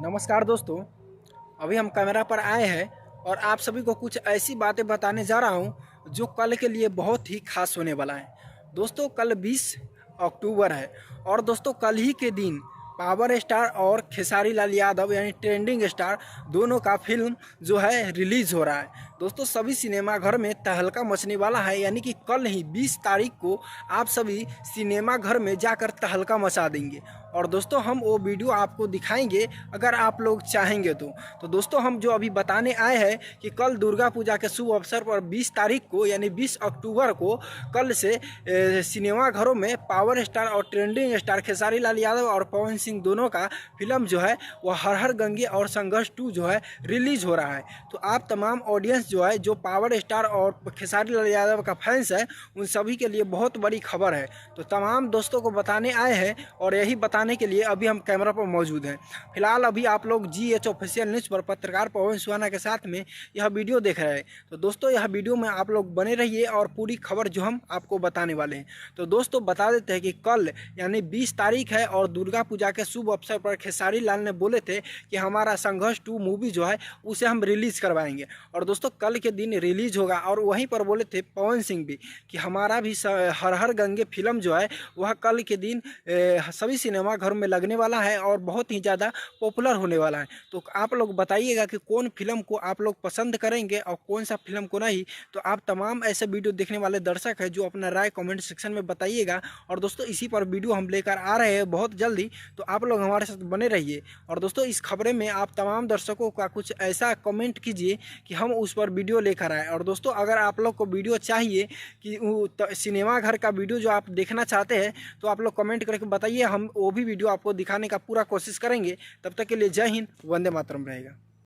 नमस्कार दोस्तों। अभी हम कैमरा पर आए हैं और आप सभी को कुछ ऐसी बातें बताने जा रहा हूं जो कल के लिए बहुत ही खास होने वाला है। दोस्तों कल 20 अक्टूबर है और दोस्तों कल ही के दिन पावर स्टार और खेसारी लाल यादव यानी ट्रेंडिंग स्टार दोनों का फिल्म जो है रिलीज़ हो रहा है। दोस्तों सभी सिनेमाघर में तहलका मचने वाला है, यानी कि कल ही 20 तारीख को आप सभी सिनेमाघर में जाकर तहलका मचा देंगे। और दोस्तों हम वो वीडियो आपको दिखाएंगे अगर आप लोग चाहेंगे तो दोस्तों हम जो अभी बताने आए हैं कि कल दुर्गा पूजा के शुभ अवसर पर 20 तारीख को यानी 20 अक्टूबर को कल से सिनेमाघरों में पावर स्टार और ट्रेंडिंग स्टार खेसारी लाल यादव और पवन सिंह दोनों का फिल्म जो है वह हर हर गंगे और संघर्ष 2 जो है रिलीज हो रहा है। तो आप तमाम ऑडियंस जो है जो पावर स्टार और खेसारी लाल यादव का फैंस है उन सभी के लिए बहुत बड़ी खबर है। तो तमाम दोस्तों को बताने आए हैं और यही बताने के लिए अभी हम कैमरा पर मौजूद हैं। फिलहाल अभी आप लोग GH ऑफिशियल न्यूज़ पर पत्रकार पवन सुहाना के साथ में यह वीडियो देख रहे हैं। तो दोस्तों यह वीडियो में आप लोग बने रहिए और पूरी खबर जो हम आपको बताने वाले हैं। तो दोस्तों बता देते हैं कि कल यानी 20 तारीख है और दुर्गा पूजा के शुभ अवसर पर खेसारी लाल ने बोले थे कि हमारा संघर्ष 2 मूवी जो है उसे हम रिलीज करवाएंगे। और दोस्तों कल के दिन रिलीज होगा और वहीं पर बोले थे पवन सिंह भी कि हमारा भी हर हर गंगे फिल्म जो है वह कल के दिन सभी सिनेमाघरों में लगने वाला है और बहुत ही ज़्यादा पॉपुलर होने वाला है। तो आप लोग बताइएगा कि कौन फिल्म को आप लोग पसंद करेंगे और कौन सा फिल्म को नहीं। तो आप तमाम ऐसे वीडियो देखने वाले दर्शक हैं जो अपना राय कमेंट सेक्शन में बताइएगा। और दोस्तों इसी पर वीडियो हम लेकर आ रहे हैं बहुत जल्दी, तो आप लोग हमारे साथ बने रहिए। और दोस्तों इस खबरें में आप तमाम दर्शकों का कुछ ऐसा कमेंट कीजिए कि हम उस पर वीडियो लेकर आए। और दोस्तों अगर आप लोग को वीडियो चाहिए कि सिनेमाघर का वीडियो जो आप देखना चाहते हैं तो आप लोग कमेंट करके बताइए, हम वो भी वीडियो आपको दिखाने का पूरा कोशिश करेंगे। तब तक के लिए जय हिंद, वंदे मातरम रहेगा।